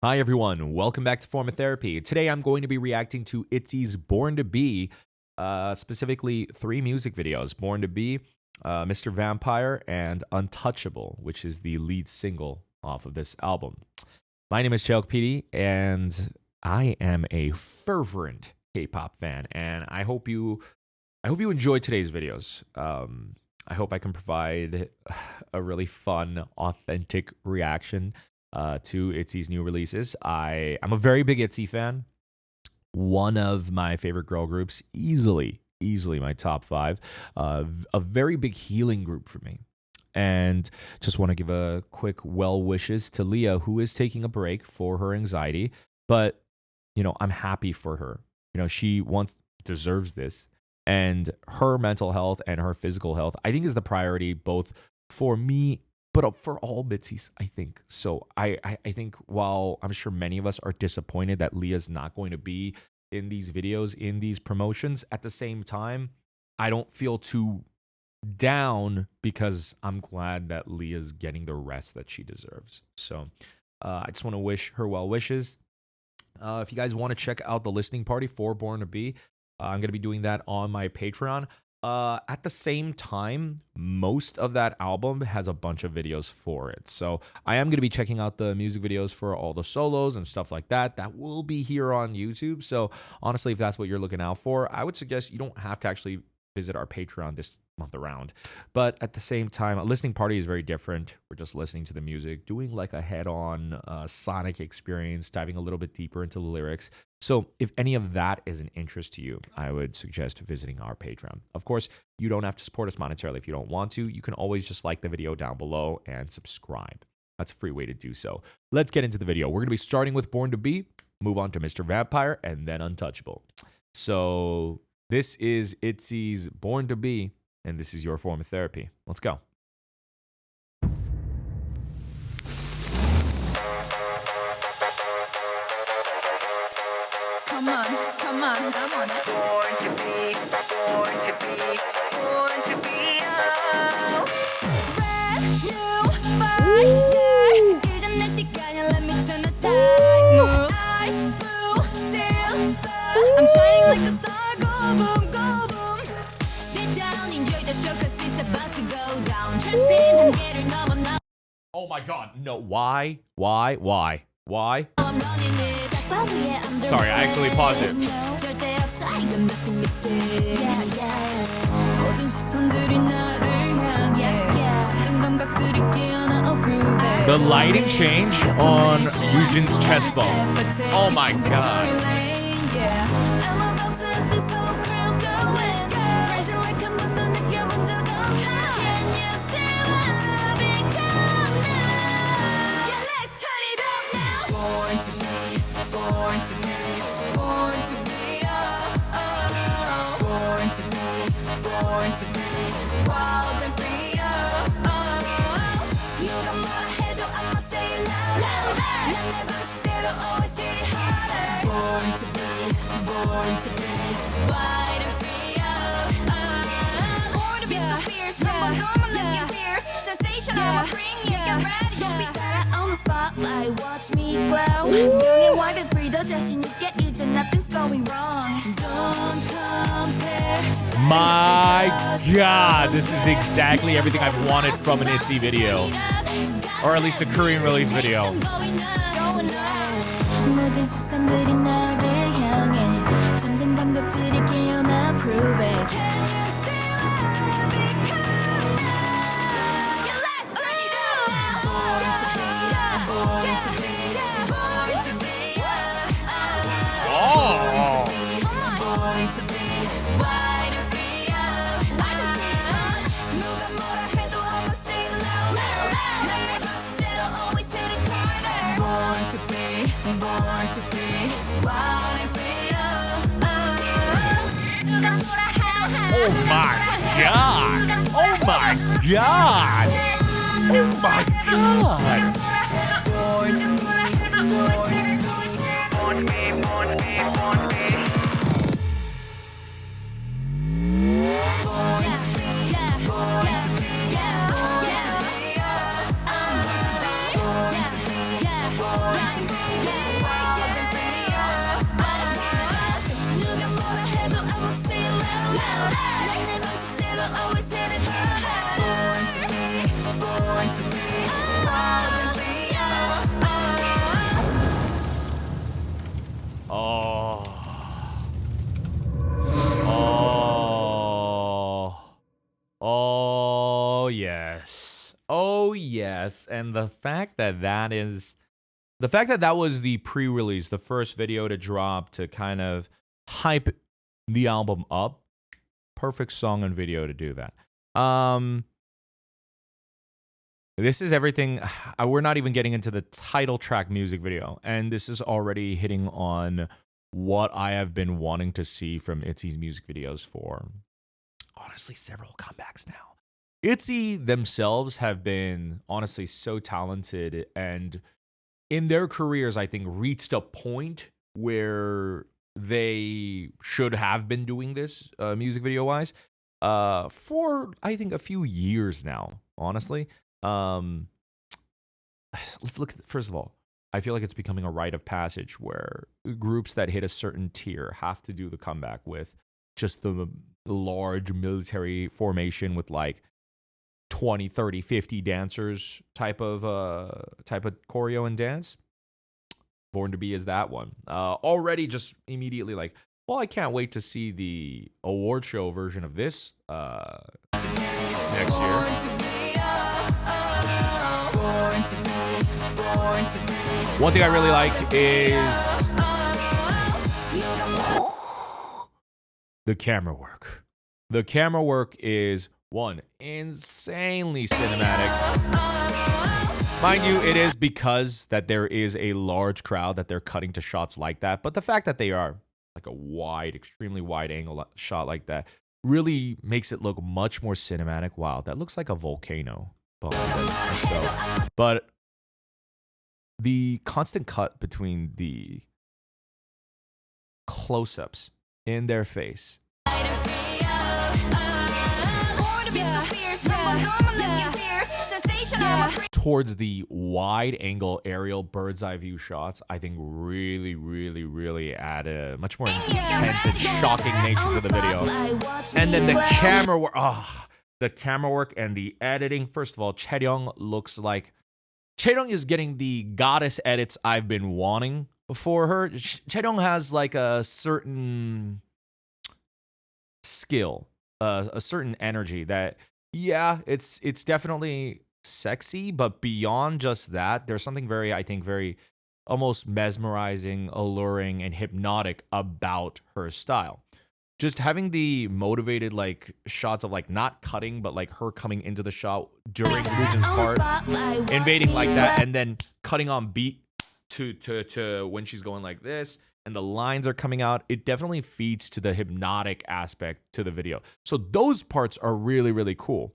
Hi everyone, welcome back to Form of Therapy. Today I'm going to be reacting to ITZY's Born to Be, specifically 3 music videos. Born to Be, Mr. Vampire, and Untouchable, which is the lead single off of this album. My name is Chalk PD, and I am a fervent K-pop fan, and I hope you enjoy today's videos. I hope I can provide a really fun, authentic reaction to ITZY's new releases. I'm a very big ITZY fan. One of my favorite girl groups, easily my top 5. A very big healing group for me. And just want to give a quick well wishes to Leah, who is taking a break for her anxiety. But, I'm happy for her. She deserves this. And her mental health and her physical health, I think, is the priority both for me, but for all Mitzies, I think. So I think while I'm sure many of us are disappointed that Leah's not going to be in these videos, in these promotions, at the same time, I don't feel too down because I'm glad that Leah's getting the rest that she deserves. So I just want to wish her well wishes. If you guys want to check out the listening party for Born to Be, I'm going to be doing that on my Patreon. At the same time, most of that album has a bunch of videos for it. So I am going to be checking out the music videos for all the solos and stuff like that. That will be here on YouTube. So honestly, if that's what you're looking out for, I would suggest you don't have to actually visit our Patreon this month around. But at the same time, a listening party is very different. We're just listening to the music, doing like a head-on sonic experience, diving a little bit deeper into the lyrics. So if any of that is an interest to you, I would suggest visiting our Patreon. Of course, you don't have to support us monetarily if you don't want to. You can always just like the video down below and subscribe. That's a free way to do so. Let's get into the video. We're going to be starting with Born to Be, move on to Mr. Vampire, and then Untouchable. So this is ITZY's Born to Be, and this is your form of therapy. Let's go. Come on, I'm on it. Born to be, born to be, born to be, oh. Brand new fire, 이젠 내 시간이야, let me turn the tide. Move, eyes, blue, silver, I'm shining like a star, go boom, go boom. Sit down, enjoy the show, cause it's about to go down. Transcend 한계를 넘어 now. Oh my god, no, why? I'm running this. Sorry, I actually paused it. The lighting change on Woojin's chest bone. Oh my god. Born to be, born to be, oh, oh. Born to be, wild and free, oh, oh. 누가 뭐라 해도 I'ma say it louder. 난 내 방식대로 always hit it harder. Born to be, wild and free, oh, oh. Born to be so fierce, 한번 너만 느낀 fierce. Sensation, I'ma bring you, get ready, you'll be tired on the spotlight, watch me glow. 영의 wild and free, 더 자신 있게 이제 nothing's going wrong. Don't compare. My god, this is exactly everything I've wanted from an ITZY video. Or at least a Korean release video. 모든 시선들이 나를 향해 잠든 감각들이 깨어나 prove it. Can you see what I've become now? Yeah, let's turn it up now. Born to be, born to be, born to be, Oh. born to be, wide and free, 누가 뭐라 해도 I'ma say it loud. 내 방식대로 always hit it harder. Born to be, wild and free, 누가 뭐라 해도 Oh my god. Oh my god. Oh my god. born to be, born to be, born to be, born to be, born to be. Born to be, Yes, and the fact that that was the pre-release, the first video to drop to kind of hype the album up. Perfect song and video to do that. This is everything. We're not even getting into the title track music video, and this is already hitting on what I have been wanting to see from ITZY's music videos for, honestly, several comebacks now. ITZY themselves have been, honestly, so talented, and in their careers, I think, reached a point where they should have been doing this music video-wise for, I think, a few years now, honestly. Let's look at, first of all, I feel like it's becoming a rite of passage where groups that hit a certain tier have to do the comeback with just the large military formation with like 20, 30, 50 dancers type of choreo and dance. Born to Be is that one. Already just immediately like, well, I can't wait to see the award show version of this next year. One thing I really like is the camera work. The camera work is, one, insanely cinematic. Mind you, it is because that there is a large crowd that they're cutting to shots like that. But the fact that they are like a wide, extremely wide angle shot like that really makes it look much more cinematic. Wow, that looks like a volcano. But the constant cut between the close-ups in their face towards the wide angle aerial bird's eye view shots, I think really, really, really add a much more intense and shocking nature to the video. And then the camera work, the camera work and the editing. First of all, Chaeryong looks like Chaeryong is getting the goddess edits I've been wanting for her. Chaeryong has like a certain skill, a certain energy that, yeah, it's definitely sexy, but beyond just that, there's something very, I think, very almost mesmerizing, alluring, and hypnotic about her style. Just having the motivated like shots of like not cutting, but like her coming into the shot during Ryujin's part, invading like that, and then cutting on beat to when she's going like this, and the lines are coming out. It definitely feeds to the hypnotic aspect to the video. So those parts are really, really cool.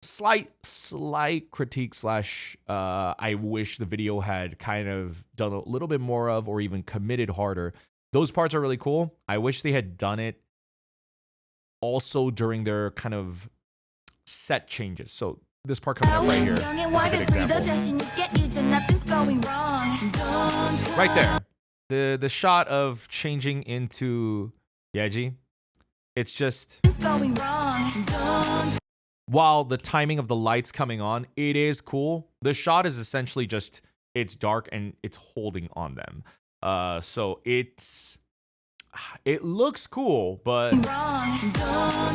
Slight critique slash I wish the video had kind of done a little bit more of, or even committed harder. Those parts are really cool. I wish they had done it also during their kind of set changes. So this part coming up right here is a good example. Right there. The shot of changing into Yeji. It's just, while the timing of the lights coming on, it is cool. The shot is essentially just, it's dark and it's holding on them. So it looks cool, but don't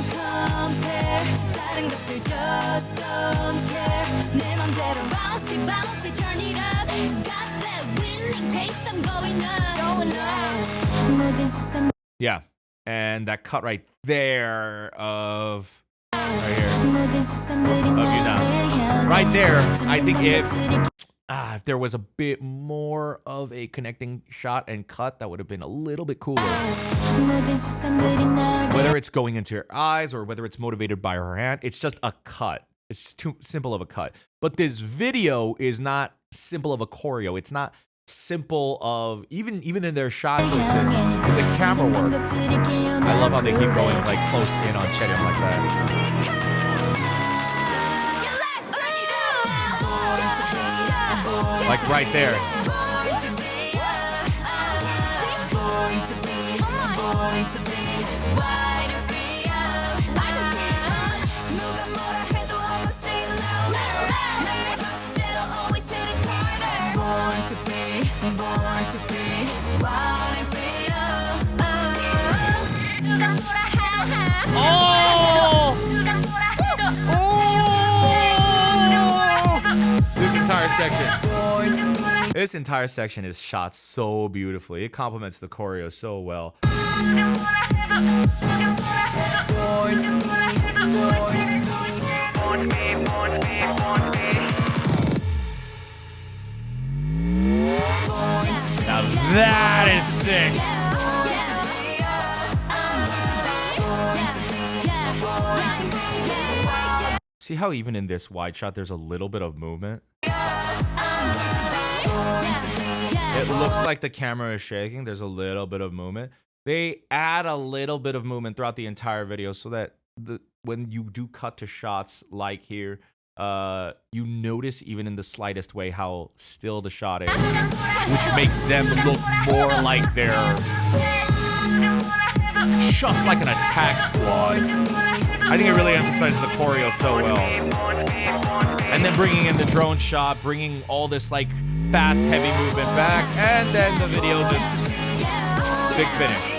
compare. 다른 것들 just don't care. 내 맘대로 bouncy bouncy turn it up. Got that winning pace, I'm going up. Yeah, and that cut right there of right here of you now. Right there, I think if there was a bit more of a connecting shot and cut, that would have been a little bit cooler. Whether it's going into her eyes or whether it's motivated by her hand, it's just a cut. It's too simple of a cut. But this video is not simple of a choreo. It's not simple of, even in their shot choices, the camera work. I love how they keep going like close in on Chaeryong like that. Like right there. section. This entire section is shot so beautifully. It complements the choreo so well. Now that is sick. See how even in this wide shot, there's a little bit of movement? It looks like the camera is shaking. There's a little bit of movement. They add a little bit of movement throughout the entire video so that when you do cut to shots like here, you notice even in the slightest way how still the shot is, which makes them look more like they're just like an attack squad. I think it really emphasizes the choreo so well. And then bringing in the drone shot, bringing all this like fast, heavy movement back, and then the video just big finish.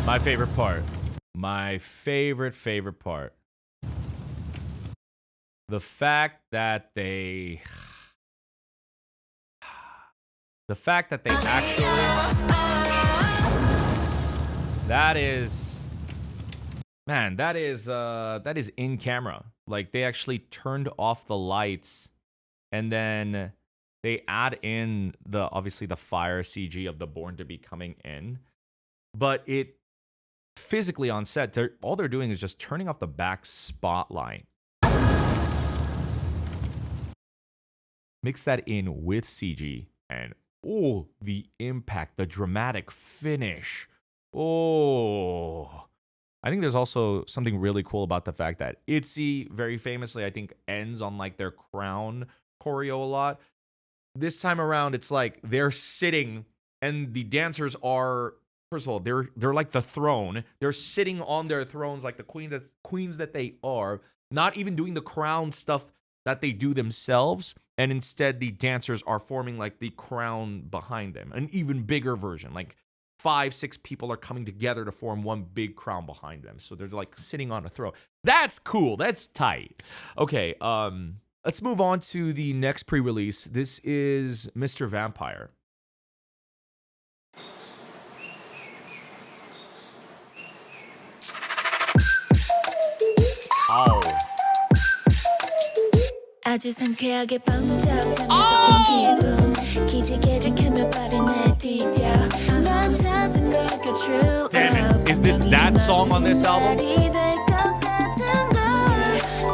My favorite part. My favorite part. The fact that they actually, that is in camera. Like they actually turned off the lights and then they add in obviously the fire CG of the Born to Be coming in. But it physically on set, all they're doing is just turning off the back spotlight. Mix that in with CG and oh, the impact, the dramatic finish. Oh, I think there's also something really cool about the fact that ITZY very famously, I think, ends on like their crown choreo a lot. This time around, it's like they're sitting and the dancers are, first of all, they're like the throne. They're sitting on their thrones like the queens that they are, not even doing the crown stuff that they do themselves. And instead, the dancers are forming like the crown behind them, an even bigger version. Like 5-6 people are coming together to form one big crown behind them. So they're like sitting on a throne. That's cool. That's tight. Okay, let's move on to the next pre-release. This is Mr. Vampire. Oh. 아주 상쾌하게 번쩍 잠에서 깬 기분 기지개를 켜며 발을 내디뎌 난 찾은 걸까 true Damn it. Is this that song on this album?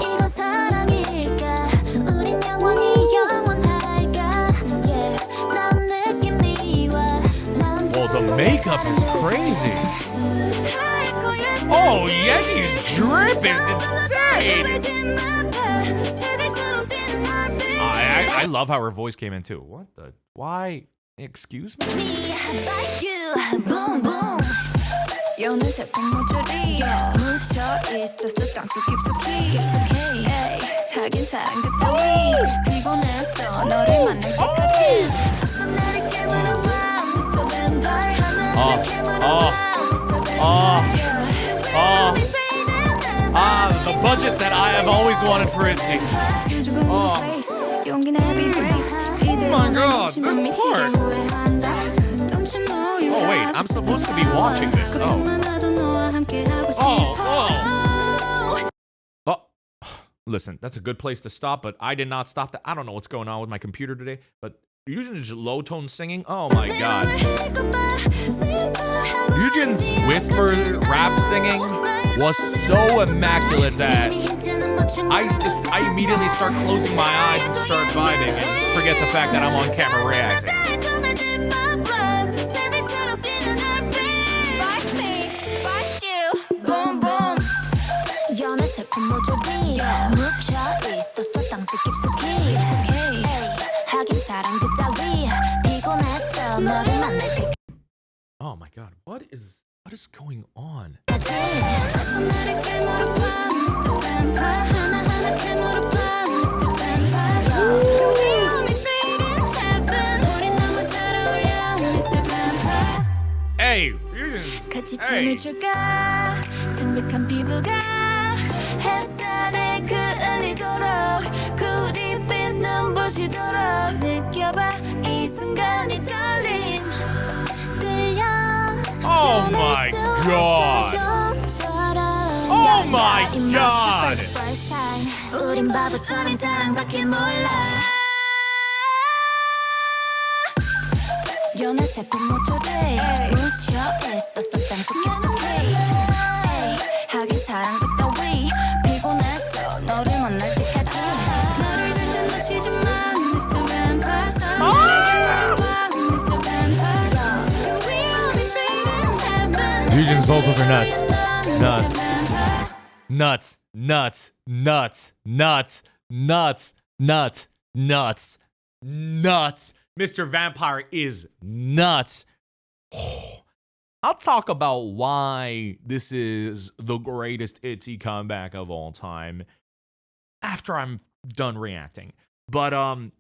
이건 사랑일까 우린 영원히 영원할까 yeah 난 느낌이 와 Well, the makeup is crazy. Oh, Yeti's drip is insane. I love how her voice came in too. What the? Why? Excuse me? boom boom 연애새 봄모조리 묻혀 있었어 땅속 깊숙이 하긴 사랑 그따위 피곤했어 너를 만날 때까지 어서 나를 깨물어봐 Mr. Vampire 하늘을 깨물어봐 Mr. Vampire The budget that I have always wanted for ITZY. Oh my god, this part! Oh wait, I'm supposed to be watching this. Oh, listen, that's a good place to stop, but I did not stop that. I don't know what's going on with my computer today, but Yujin's low tone singing, oh my god. Yujin's whisper rap singing was so immaculate that I immediately start closing my eyes and start vibing and forget the fact that I'm on camera reacting. Oh my god, what is going on? 연약해 물어봐 Mr. Vampire 그 위험이 fading heaven 우린 너무 잘 어울려 Mr. Vampire Hey, 같이 춤을 출까 창백한 피부가 햇살에 그을리도록 구릿빛 눈부시도록 느껴봐 이 순간이 떨림 끌려 Oh my God. Oh my God. 우린 바보처럼 사랑밖에 몰라 연애 세포 모조리 묻혀 있었어 땅속 계속해 하긴 사랑도 따위 피곤했어 너를 만날 때까지 너를 절대 놓치지 마 Mr. Vampire 내게 와 Mr. Vampire 그 위험이 fading heaven Eugen's vocals are nuts. Nuts. Nuts. Nuts. Nuts. Nuts. Nuts. Nuts. Nuts. Mr. Vampire is nuts. I'll talk about why this is the greatest ITZY comeback of all time after I'm done reacting. But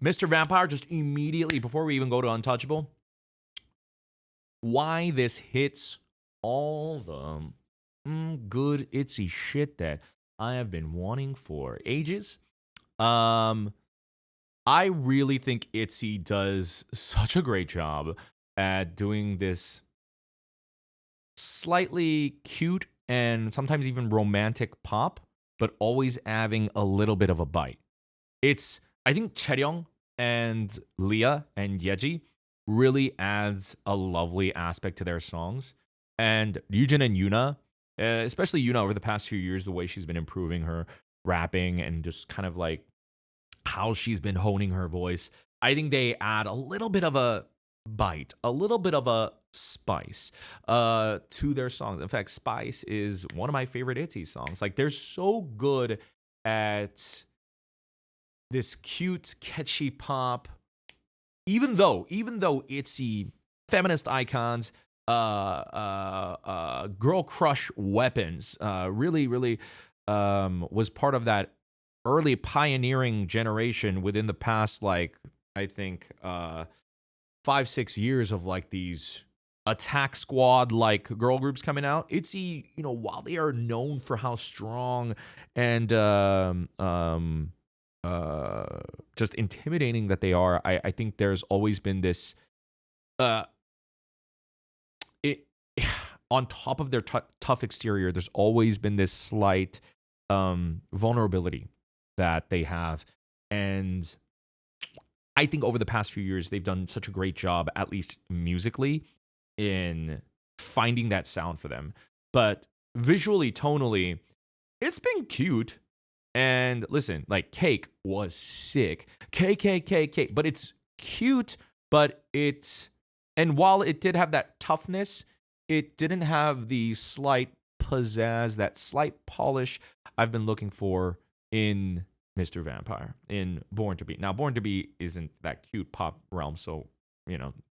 Mr. Vampire, just immediately, before we even go to Untouchable, why this hits all the good ITZY shit that I have been wanting for ages. I really think ITZY does such a great job at doing this slightly cute and sometimes even romantic pop, but always having a little bit of a bite. I think Chaeryeong and Leah and Yeji really adds a lovely aspect to their songs. And Yujin and Yuna, especially Yuna over the past few years, the way she's been improving her rapping and just kind of like how she's been honing her voice, I think they add a little bit of a bite, a little bit of a spice to their songs. In fact, Spice is one of my favorite ITZY songs. Like, they're so good at this cute, catchy pop. Even though ITZY, feminist icons, girl crush weapons, really was part of that early pioneering generation within the past, like, I think 5-6 years of like these attack squad like girl groups coming out. ITZY, while they are known for how strong and just intimidating that they are, I think there's always been this on top of their tough exterior, there's always been this slight vulnerability that they have. And I think over the past few years, they've done such a great job, at least musically, in finding that sound for them. But visually, tonally, it's been cute. And listen, like, Cake was sick. Cake. But it's cute, but and while it did have that toughness, it didn't have the slight pizzazz, that slight polish I've been looking for in Mr. Vampire, in Born to Be. Now, Born to Be isn't that cute pop realm, so,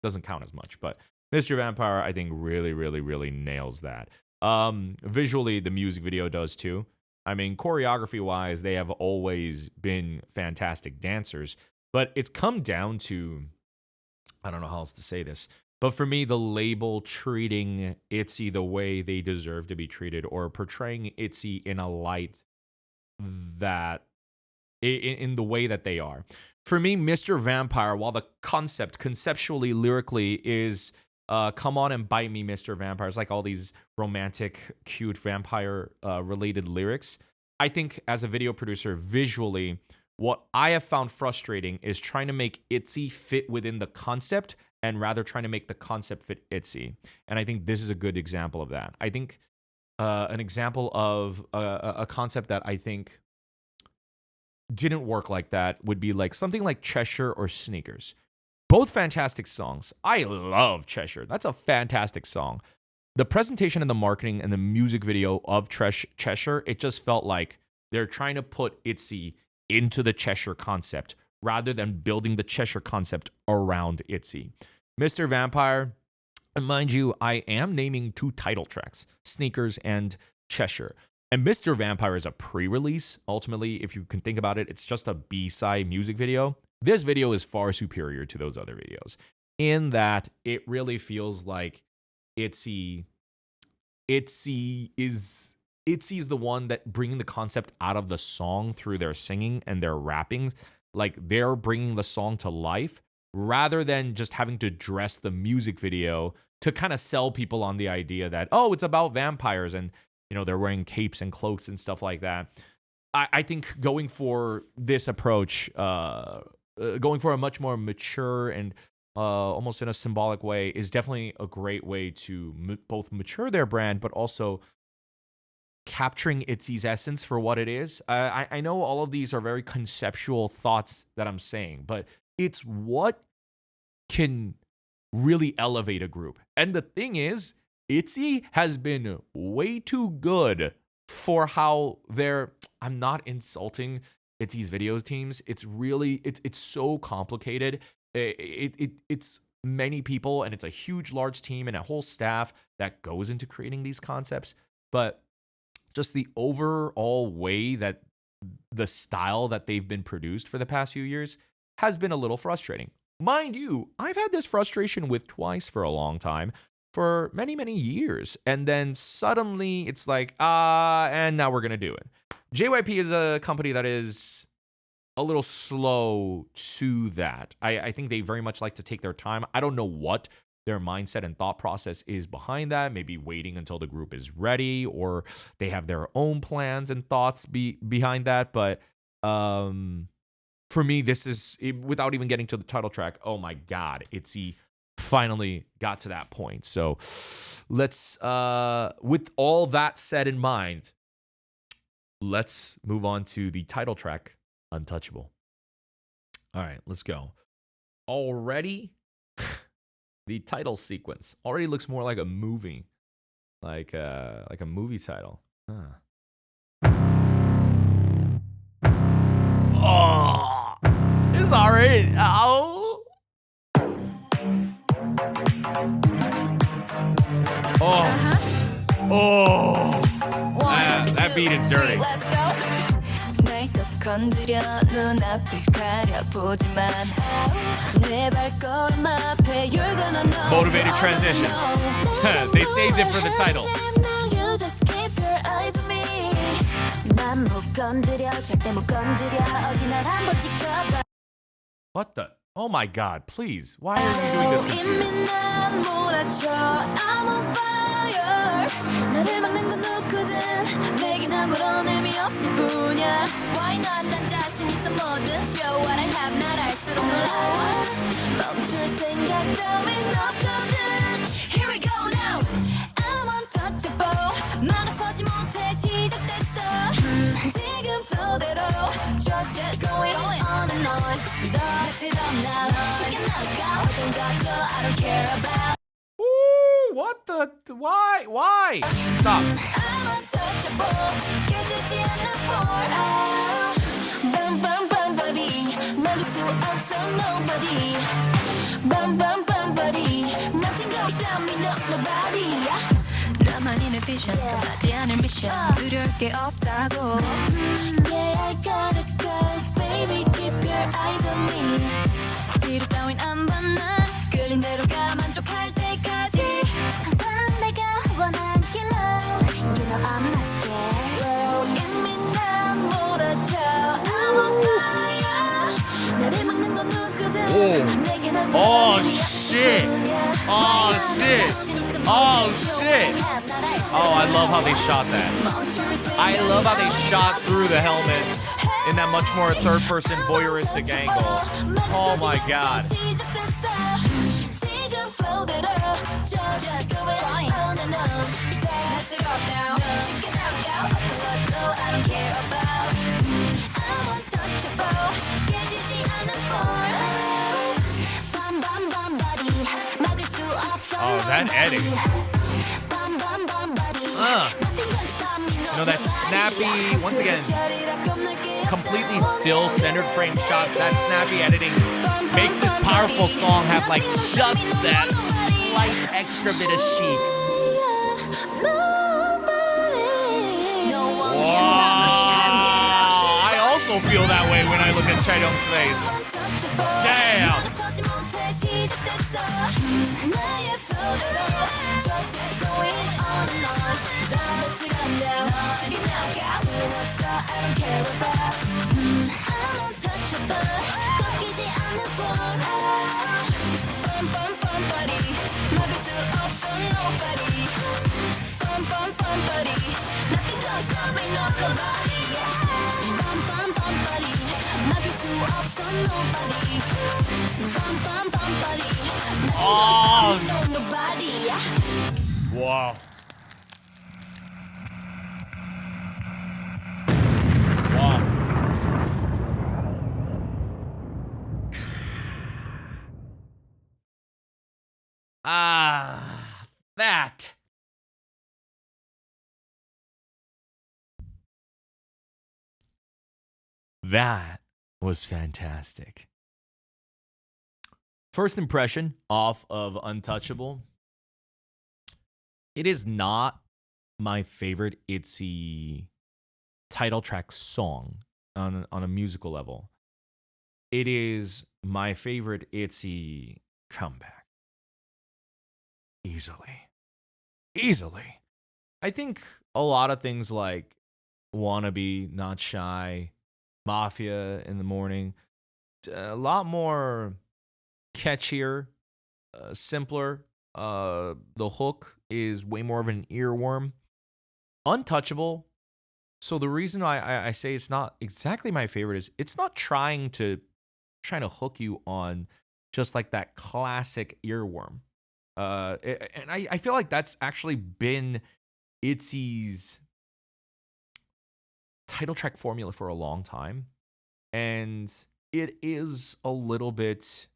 doesn't count as much. But Mr. Vampire, I think, really nails that. Visually, the music video does too. I mean, choreography-wise, they have always been fantastic dancers. But it's come down to, I don't know how else to say this, but for me, the label treating ITZY the way they deserve to be treated, or portraying ITZY in a light that, in the way that they are. For me, Mr. Vampire, while the concept, conceptually, lyrically, is come on and bite me, Mr. Vampire. It's like all these romantic, cute vampire-related lyrics. I think as a video producer, visually, what I have found frustrating is trying to make ITZY fit within the concept and rather trying to make the concept fit ITZY. And I think this is a good example of that. I think an example of a concept that I think didn't work like that would be like something like Cheshire or Sneakers. Both fantastic songs. I love Cheshire. That's a fantastic song. The presentation and the marketing and the music video of Cheshire, it just felt like they're trying to put ITZY into the Cheshire concept rather than building the Cheshire concept around ITZY. Mr. Vampire, and mind you, I am naming 2 title tracks, Sneakers and Cheshire. And Mr. Vampire is a pre-release. Ultimately, if you can think about it, it's just a B-side music video. This video is far superior to those other videos in that it really feels like ITZY is the one that bringing the concept out of the song through their singing and their rappings. Like they're bringing the song to life rather than just having to dress the music video to kind of sell people on the idea that, oh, it's about vampires and, you know, they're wearing capes and cloaks and stuff like that. I think going for this approach, going for a much more mature and almost in a symbolic way is definitely a great way to both mature their brand, but also capturing ITZY's essence for what it is. I know all of these are very conceptual thoughts that I'm saying, but it's what can really elevate a group. And the thing is, ITZY has been way too good for how they're, I'm not insulting ITZY's videos teams. It's really, it's so complicated. It's many people and it's a huge, large team and a whole staff that goes into creating these concepts. But just the overall way that the style that they've been produced for the past few years has been a little frustrating. Mind you, I've had this frustration with TWICE for a long time, for many, many years. And then suddenly it's like, and now we're going to do it. JYP is a company that is a little slow to that. I think they very much like to take their time. I don't know what their mindset and thought process is behind that. Maybe waiting until the group is ready, or they have their own plans and thoughts behind that. But for me, this is, without even getting to the title track, oh my God, ITZY finally got to that point. So let's, with all that said in mind, let's move on to the title track, Untouchable. All right, let's go. Already, the title sequence already looks more like a movie, like a movie title. Oh, it's already. Oh. Oh. That beat is dirty. Let's go. 건드려 눈앞을 가려보지만 내 발걸음 앞에 you're gonna know. Motivated transition. They saved it for the title. You just keep your eyes on me. 난 못 건드려 절대 못 건드려 어디 날 한번 지켜봐. What the? Oh my God! Please, why are you doing this? 이미 난 몰아쳐 I'm on fire. 나를 막는 건 누구든 내겐 아무런 의미 없을 뿐이야. Why not? 난 자신 있어 뭐든 show what I have 날 알수록 놀라워. 멈출 생각 따윈 없거든. Here we go now. I'm untouchable. 막아서지 못해 시작됐어. 지금 flow 대로 just going on and on. Mess it up now. 쉽게 나가 어떤 것도 I don't care about. Ooh, what the? Why? Stop. I'm untouchable. 깨지지 않는 for bam bam bam body. 막을 수 없어 nobody. Bam bam bam body. Nothing goes down me nobody. 나만이 내 vision 끝나지 않을 mission. 두려울 게 없다고. Yeah I gotta go baby keep your eyes on me. 뒤로 따윈 안 봐 난 끌린 대로 가 만족할 때까지 항상 내가 원한 길로 You know I'm not scared 이미 난 몰아쳐 I'm on fire 나를 막는 건 누구든 내겐 Oh shit! Oh shit! Oh shit! Oh, I love how they shot that. I love how they shot through the helmets in that much more third-person voyeuristic angle. Oh my God. Oh, that editing. You know, that snappy, once again, completely still centered frame shots, that snappy editing makes this powerful song have like just that slight extra bit of chic. No still feel that way when I look at Chaeyoung's face. Damn. Oh. Wow. Wow. That. That was fantastic. First impression off of Untouchable. It is not my favorite ITZY title track song on a musical level. It is my favorite ITZY comeback. Easily. I think a lot of things like Wannabe, Not Shy, Mafia in the Morning, a lot more catchier, simpler. The hook is way more of an earworm. Untouchable. So the reason I say it's not exactly my favorite is it's not trying to hook you on just like that classic earworm. And I feel like that's actually been ITZY's title track formula for a long time. And it is a little bit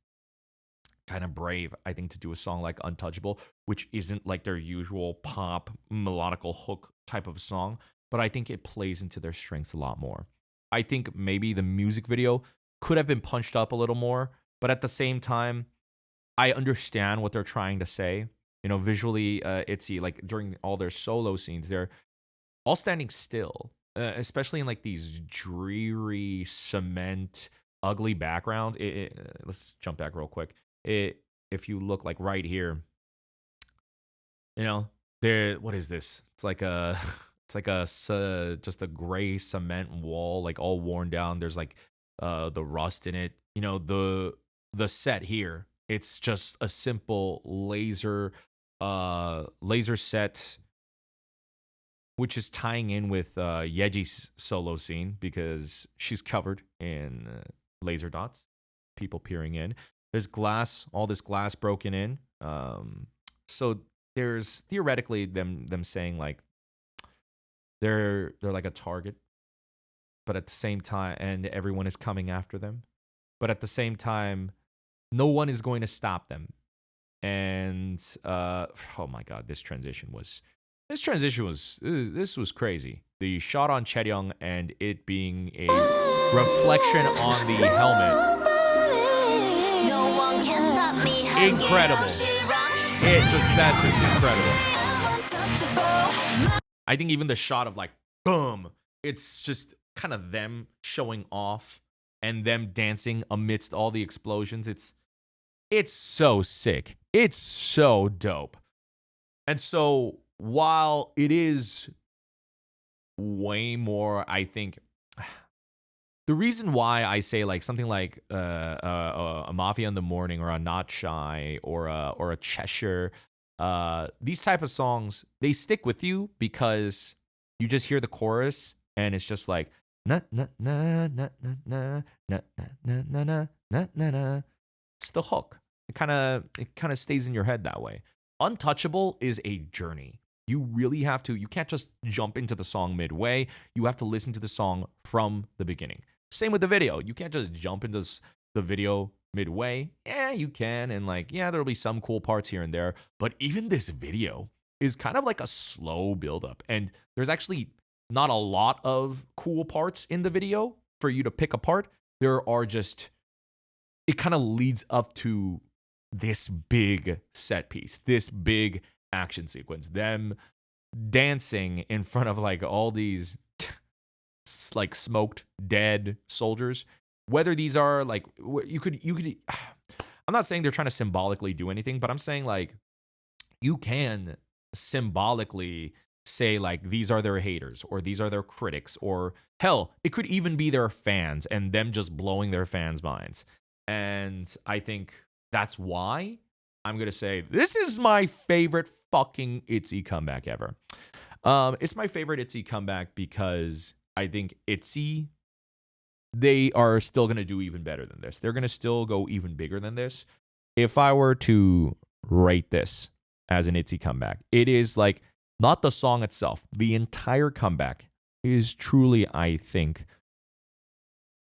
kind of brave, I think, to do a song like Untouchable, which isn't like their usual pop, melodical hook type of song. But I think it plays into their strengths a lot more. I think maybe the music video could have been punched up a little more, but at the same time, I understand what they're trying to say. You know, visually, ITZY, like during all their solo scenes, they're all standing still, especially in like these dreary cement, ugly backgrounds. Let's jump back real quick. If you look like right here, you know, what is this? It's like just a gray cement wall, like all worn down. There's like the rust in it. You know, the set here, it's just a simple laser set, which is tying in with Yeji's solo scene because she's covered in laser dots, people peering in. There's glass, all this glass broken in. So there's theoretically them saying like they're like a target, but at the same time, and everyone is coming after them, but at the same time, no one is going to stop them. And oh my god, this was crazy. The shot on Chaeyoung and it being a reflection on the helmet. No one can stop me. Incredible. That's just incredible. I think even the shot of like boom, it's just kind of them showing off and them dancing amidst all the explosions. It's so sick. It's so dope. And so while it is way more, I think the reason why I say like something like a Mafia in the Morning or a Not Shy or a Cheshire, these type of songs, they stick with you because you just hear the chorus and it's just like na na na na na na na na na na na na na. It's the hook. It kind of stays in your head that way. Untouchable is a journey. You really have to. You can't just jump into the song midway. You have to listen to the song from the beginning. Same with the video. You can't just jump into the video midway. Yeah, you can. And like, yeah, there'll be some cool parts here and there. But even this video is kind of like a slow buildup. And there's actually not a lot of cool parts in the video for you to pick apart. There are just, it kind of leads up to this big set piece, this big action sequence, them dancing in front of like all these like smoked dead soldiers. Whether these are like you could I'm not saying they're trying to symbolically do anything, but I'm saying like you can symbolically say like these are their haters or these are their critics, or hell, it could even be their fans and them just blowing their fans' minds. And I think that's why I'm gonna say this is my favorite fucking ITZY comeback ever. It's my favorite ITZY comeback because I think ITZY, they are still gonna do even better than this. They're gonna still go even bigger than this. If I were to rate this as an ITZY comeback, it is like not the song itself. The entire comeback is truly, I think,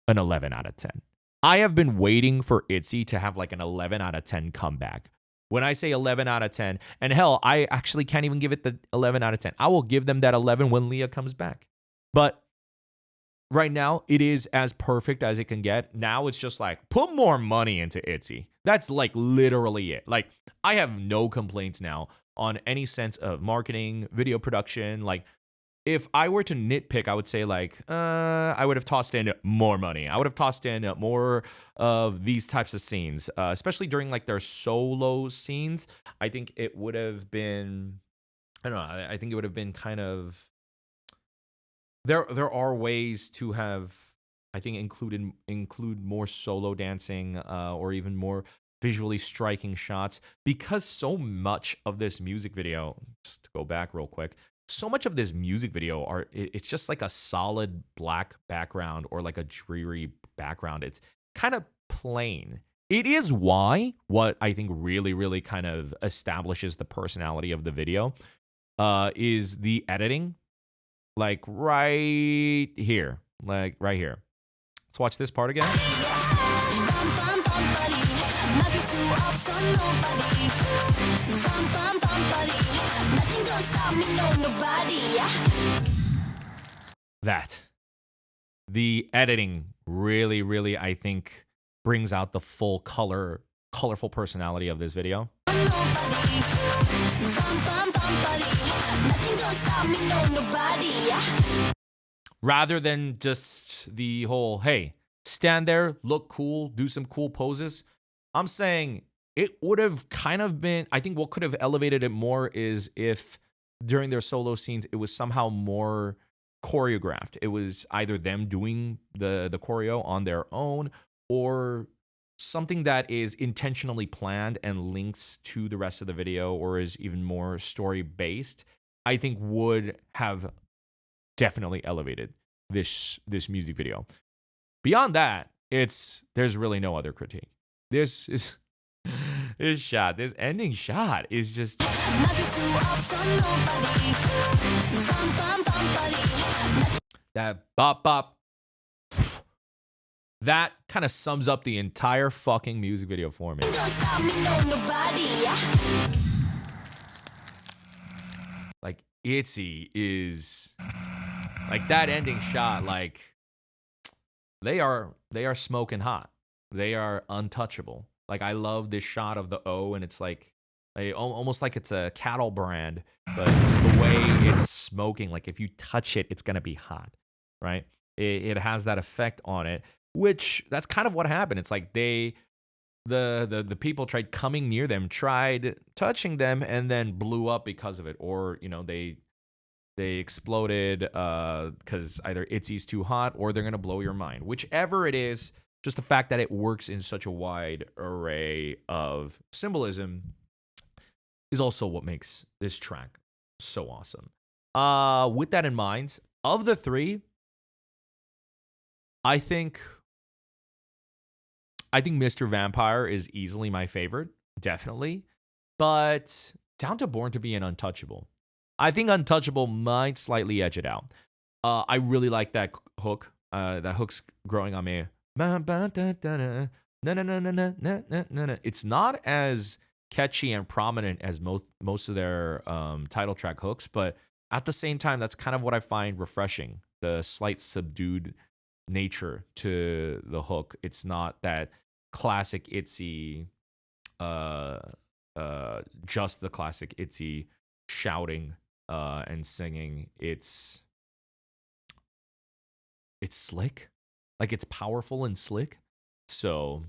an 11 out of 10. I have been waiting for ITZY to have like an 11 out of 10 comeback. When I say 11 out of 10, and hell, I actually can't even give it the 11 out of 10. I will give them that 11 when Leah comes back. But right now, it is as perfect as it can get. Now it's just like, put more money into ITZY. That's like literally it. Like, I have no complaints now on any sense of marketing, video production. Like, if I were to nitpick, I would say like, I would have tossed in more money. I would have tossed in more of these types of scenes, especially during like their solo scenes. I think it would have been, I don't know. I think it would have been kind of, there are ways to have, I think, include more solo dancing, or even more visually striking shots, because so much of this music video, just to go back real quick, so much of this music video it's just like a solid black background or like a dreary background. It's kind of plain. It is why what I think really, really kind of establishes the personality of the video is the editing. Like right here. Like right here. Let's watch this part again. That. The editing really, really, I think, brings out the full colorful personality of this video. Rather than just the whole, hey, stand there, look cool, do some cool poses. I'm saying it would have kind of been, I think what could have elevated it more is if during their solo scenes, it was somehow more choreographed. It was either them doing the choreo on their own, or something that is intentionally planned and links to the rest of the video, or is even more story based. I think would have definitely elevated this music video. Beyond that, there's really no other critique. This ending shot is just that bop bop. That kind of sums up the entire fucking music video for me. Like, ITZY is like that ending shot. Like, they are smoking hot. They are untouchable. Like, I love this shot of the O, and it's like almost like it's a cattle brand, but the way it's smoking, like if you touch it, it's gonna be hot, right? It has that effect on it, which that's kind of what happened. It's like the people tried coming near them, tried touching them, and then blew up because of it, or they exploded because either ITZY's too hot or they're gonna blow your mind. Whichever it is, just the fact that it works in such a wide array of symbolism is also what makes this track so awesome. With that in mind, of the three, I think Mr. Vampire is easily my favorite, definitely. But down to Born to Be an Untouchable. I think Untouchable might slightly edge it out. I really like that hook. That hook's growing on me. It's not as catchy and prominent as most of their title track hooks, but at the same time, that's kind of what I find refreshing. The slight subdued nature to the hook. It's not that classic ITZY, just the classic ITZY shouting and singing. It's it's slick. Like it's powerful and slick. So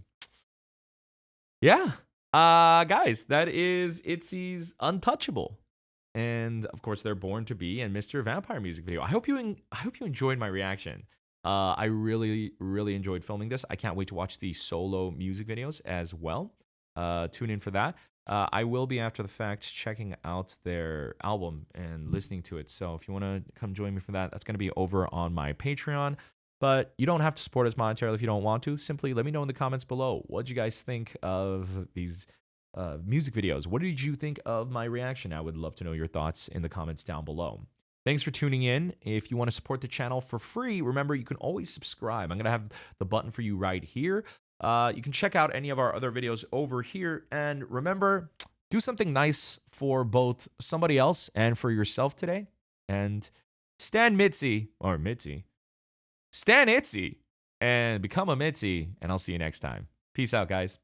yeah. Guys, that is ITZY's Untouchable. And of course, they're Born to Be and Mr. Vampire music video. I hope you enjoyed my reaction. I really enjoyed filming this. I can't wait to watch the solo music videos as well. Tune in for that. I will be after the fact checking out their album and listening to it. So if you want to come join me for that, that's going to be over on my Patreon. But you don't have to support us monetarily if you don't want to. Simply let me know in the comments below. What did you guys think of these music videos? What did you think of my reaction? I would love to know your thoughts in the comments down below. Thanks for tuning in. If you want to support the channel for free, remember you can always subscribe. I'm going to have the button for you right here. You can check out any of our other videos over here. And remember, do something nice for both somebody else and for yourself today. And stand Mitzi, or Mitzi. Stan ITZY and become a Mitzi, and I'll see you next time. Peace out, guys.